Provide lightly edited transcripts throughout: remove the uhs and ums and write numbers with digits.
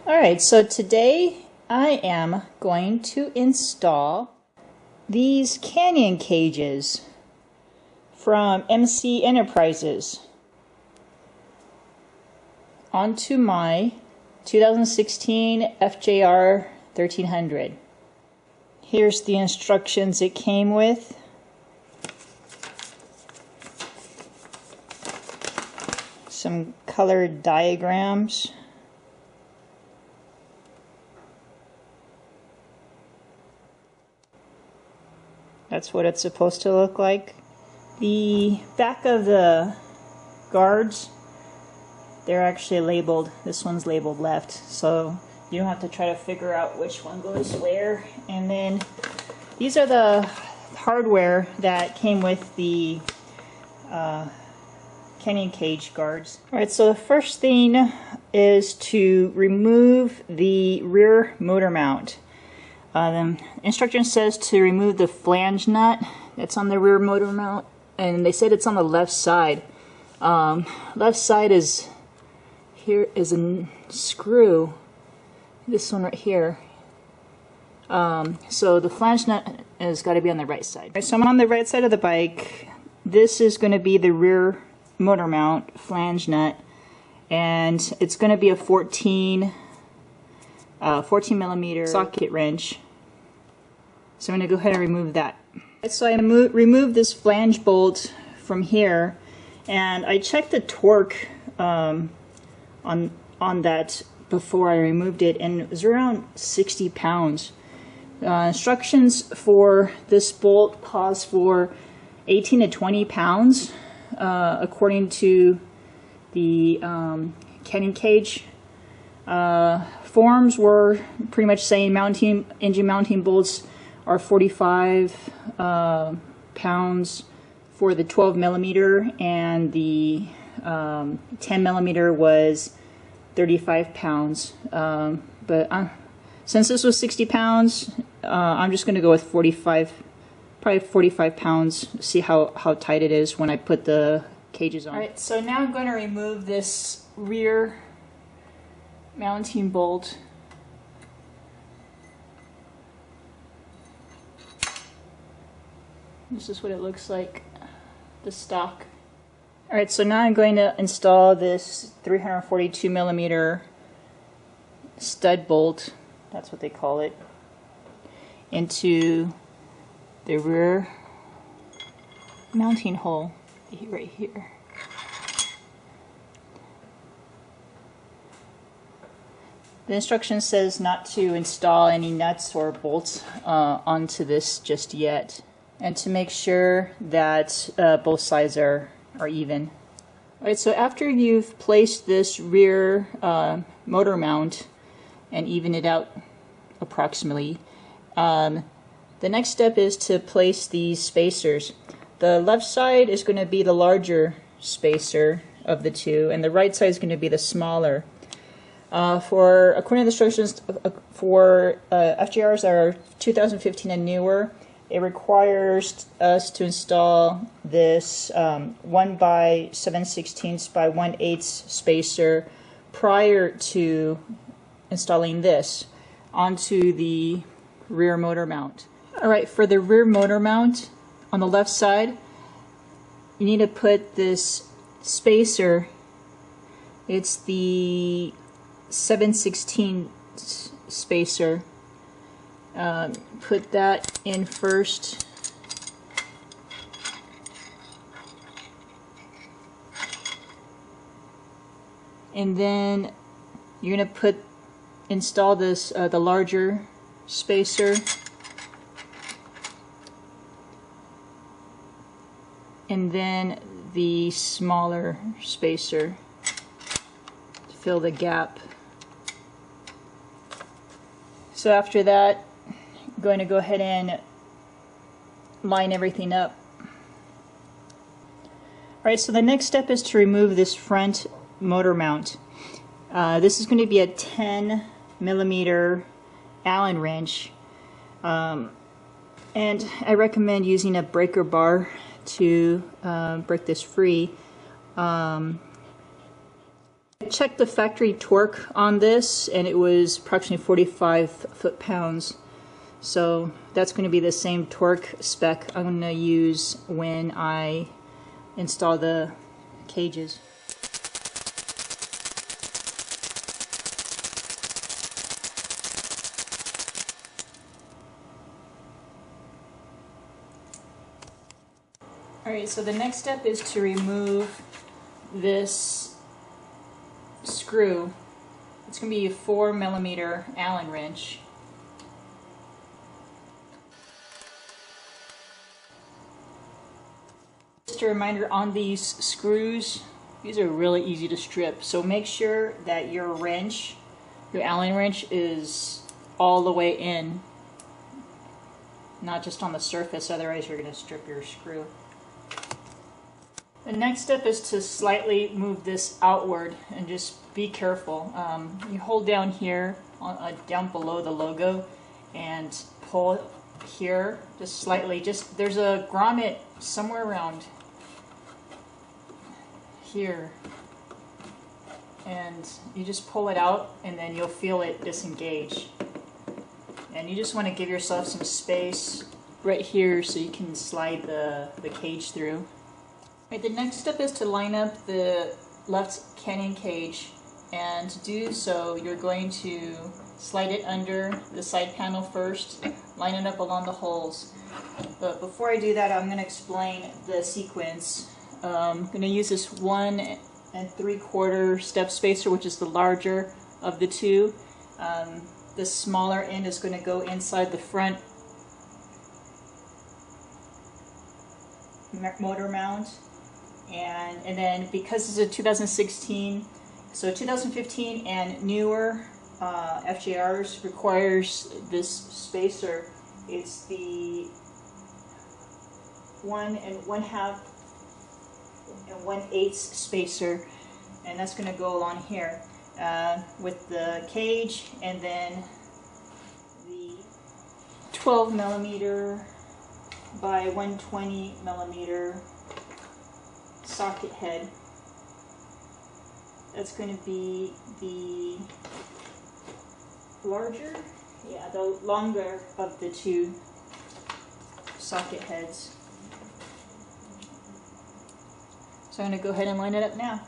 Alright, so today I am going to install these canyon cages from MC Enterprises onto my 2016 FJR1300. Here's the instructions it came with. Some colored diagrams. That's what it's supposed to look like. The back of the guards, they're actually labeled. This one's labeled left, so you don't have to try to figure out which one goes where. And then these are the hardware that came with the canyon cage guards. Alright, so the first thing is to remove the rear motor mount. The instruction says to remove the flange nut that's on the rear motor mount, and they said it's on the left side. Left side is here is a screw. This one right here. So the flange nut has got to be on the right side. Right, so I'm on the right side of the bike. This is going to be the rear motor mount flange nut, and it's going to be a 14 millimeter socket wrench. So I'm going to go ahead and remove that. So I removed this flange bolt from here, and I checked the torque on that before I removed it, and it was around 60 pounds. Instructions for this bolt calls for 18 to 20 pounds, according to the canyon cage. Forms were pretty much saying engine mounting bolts are 45 pounds for the 12 millimeter, and the 10 millimeter was 35 pounds. But since this was 60 pounds, I'm just going to go with 45, probably 45 pounds, see how tight it is when I put the cages on. Alright, so now I'm going to remove this rear mounting bolt. This is what it looks like, the stock. Alright, so now I'm going to install this 342 millimeter stud bolt, that's what they call it, into the rear mounting hole right here. The instruction says not to install any nuts or bolts onto this just yet, and to make sure that both sides are even. Alright, so after you've placed this rear motor mount and even it out approximately, the next step is to place these spacers. The left side is going to be the larger spacer of the two, and the right side is going to be the smaller. According to the instructions for FJRs that are 2015 and newer, it requires us to install this 1 by 7/16 by 1/8 spacer prior to installing this onto the rear motor mount. Alright, for the rear motor mount on the left side, you need to put this spacer, it's the 7/16 spacer. Put that in first. And then you're going to install this, the larger spacer. And then the smaller spacer to fill the gap. So after that, I'm going to go ahead and line everything up. Alright, so the next step is to remove this front motor mount. This is going to be a 10 millimeter Allen wrench, and I recommend using a breaker bar to break this free. I checked the factory torque on this and it was approximately 45 foot-pounds. So that's going to be the same torque spec I'm going to use when I install the cages. Alright, so the next step is to remove this screw. It's going to be a 4mm Allen wrench. Just a reminder on these screws, these are really easy to strip, so make sure that your wrench, your Allen wrench, is all the way in, not just on the surface, otherwise you're going to strip your screw. The next step is to slightly move this outward and just be careful. You hold down here, down below the logo, and pull here just slightly. There's a grommet somewhere around here, and you just pull it out and then you'll feel it disengage. And you just want to give yourself some space right here so you can slide the cage through. Right, the next step is to line up the left cannon cage, and to do so you're going to slide it under the side panel first, line it up along the holes. But before I do that, I'm going to explain the sequence. I'm going to use this 1 3/4 step spacer, which is the larger of the two. The smaller end is going to go inside the front motor mount. And then because it's a 2016, so 2015 and newer FJRs requires this spacer. It's the 1 1/8 spacer, and that's going to go along here with the cage, and then the 12mm by 120mm socket head. That's going to be the larger, the longer of the two socket heads. So I'm going to go ahead and line it up now.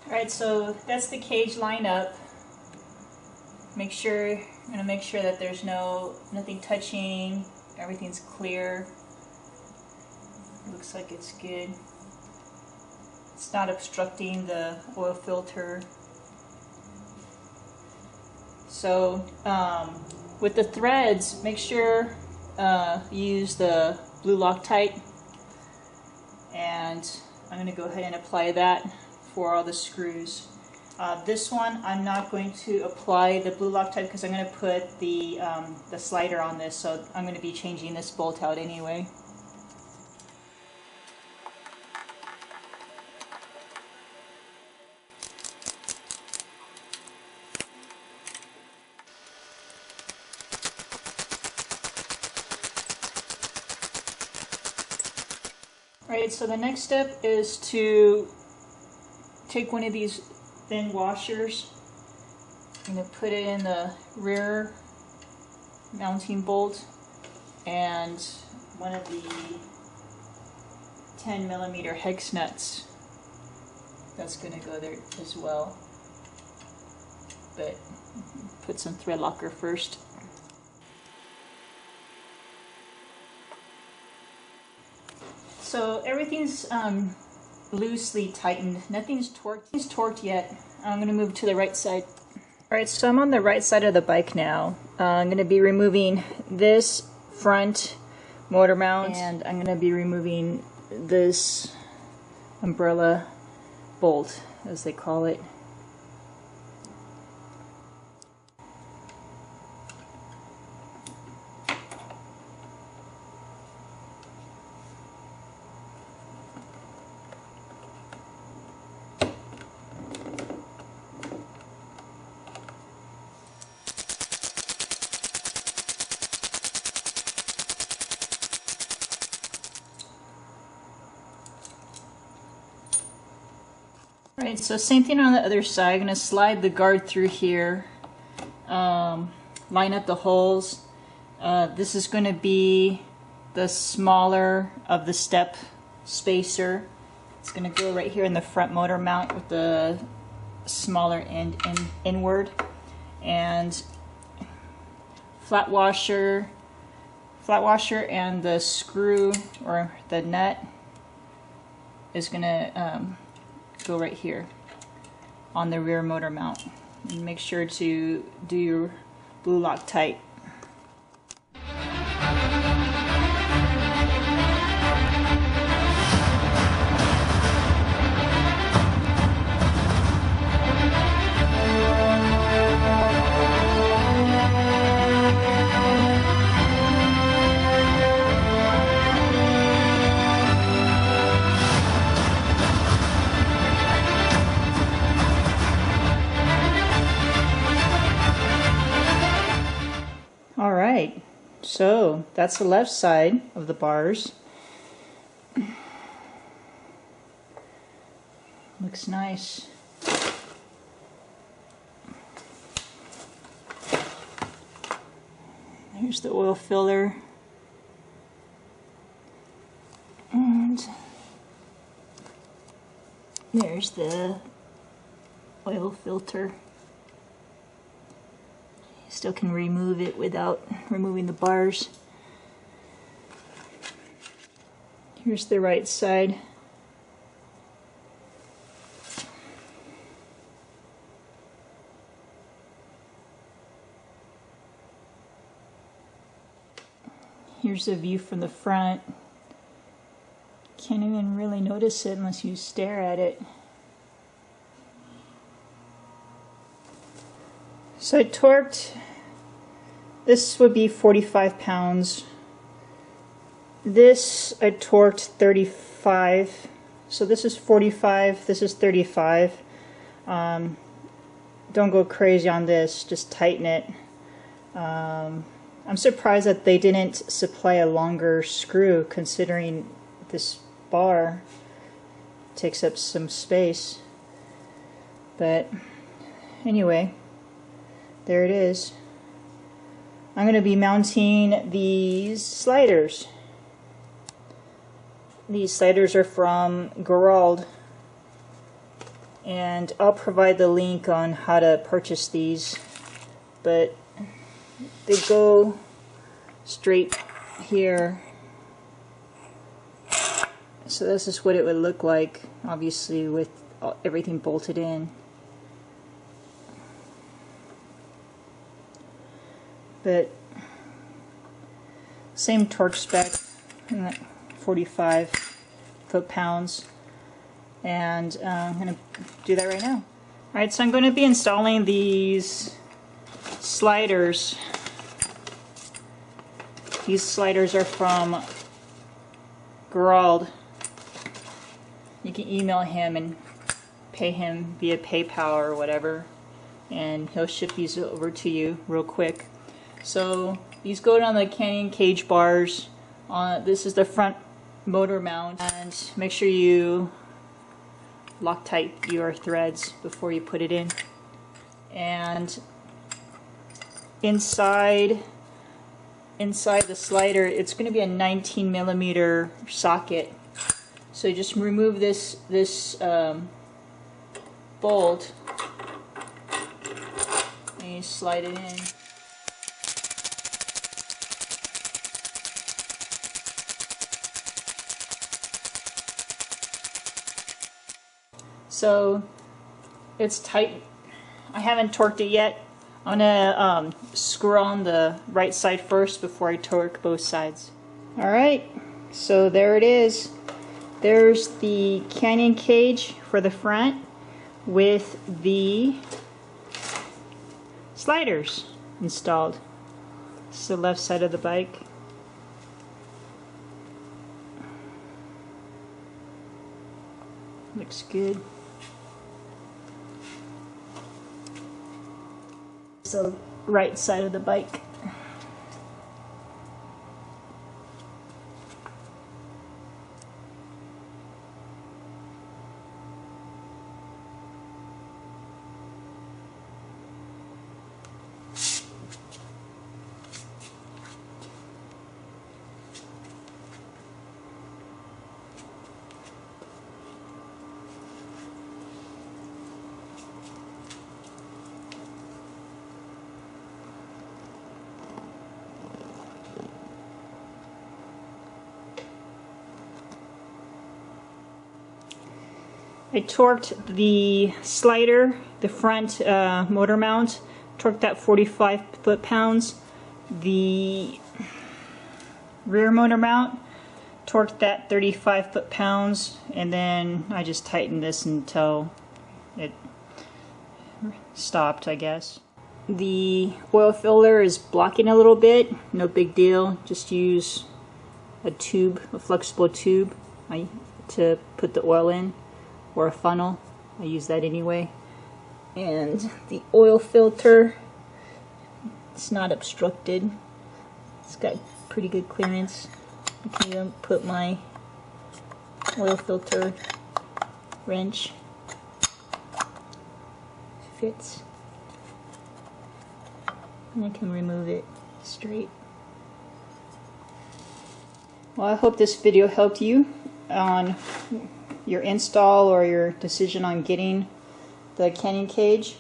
Alright, so that's the cage line up. I'm gonna make sure that there's nothing touching, everything's clear. Looks like it's good. It's not obstructing the oil filter. So with the threads, make sure you use the blue Loctite, and I'm going to go ahead and apply that for all the screws. This one I'm not going to apply the blue Loctite because I'm going to put the slider on this, so I'm going to be changing this bolt out anyway. Alright, so the next step is to take one of these thin washers. I'm going to put it in the rear mounting bolt and one of the 10mm hex nuts. That's going to go there as well. but put some thread locker first. So everything's loosely tightened. Nothing's torqued yet. I'm going to move to the right side. Alright, so I'm on the right side of the bike now. I'm going to be removing this front motor mount, and I'm going to be removing this umbrella bolt, as they call it. Alright, so same thing on the other side. I'm going to slide the guard through here, line up the holes. This is going to be the smaller of the step spacer. It's going to go right here in the front motor mount with the smaller end inward. And flat washer and the screw or the nut is going to go right here on the rear motor mount. And make sure to do your blue Loctite. Alright, so that's the left side of the bars. Looks nice. Here's the oil filler. And there's the oil filter. Still can remove it without removing the bars. Here's the right side. Here's a view from the front. Can't even really notice it unless you stare at it. So I torqued, this would be 45 pounds. This I torqued 35. So this is 45, this is 35. Don't go crazy on this, just tighten it. I'm surprised that they didn't supply a longer screw, considering this bar takes up some space. But anyway, there it is. I'm going to be mounting these sliders. These sliders are from Garauld, and I'll provide the link on how to purchase these, but they go straight here. So this is what it would look like, obviously with everything bolted in. But same torque spec, 45 foot-pounds, and I'm going to do that right now. Alright, so I'm going to be installing these sliders. These sliders are from Garauld. You can email him and pay him via PayPal or whatever, and he'll ship these over to you real quick. So these go on the Canyon cage bars. This is the front motor mount, and make sure you Loctite your threads before you put it in. And inside the slider, it's going to be a 19mm socket. So you just remove this bolt And you slide it in. So it's tight. I haven't torqued it yet. I'm gonna screw on the right side first before I torque both sides. Alright, so there it is. There's the canyon cage for the front with the sliders installed. This is the left side of the bike. Looks good. The right side of the bike. I torqued the slider, the front motor mount, torqued that 45 foot-pounds. The rear motor mount, torqued that 35 foot-pounds, and then I just tightened this until it stopped, I guess. The oil filler is blocking a little bit, no big deal. Just use a tube, a flexible tube to put the oil in, or a funnel. I use that anyway. And the oil filter, it's not obstructed. It's got pretty good clearance. I can even put my oil filter wrench. Fits. And I can remove it straight. Well, I hope this video helped you on your install or your decision on getting the canyon cage.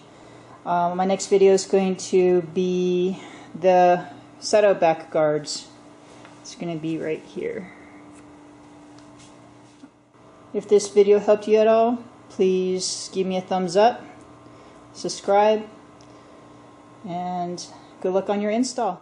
My next video is going to be the saddleback guards. It's going to be right here. If this video helped you at all, please give me a thumbs up, subscribe, and good luck on your install.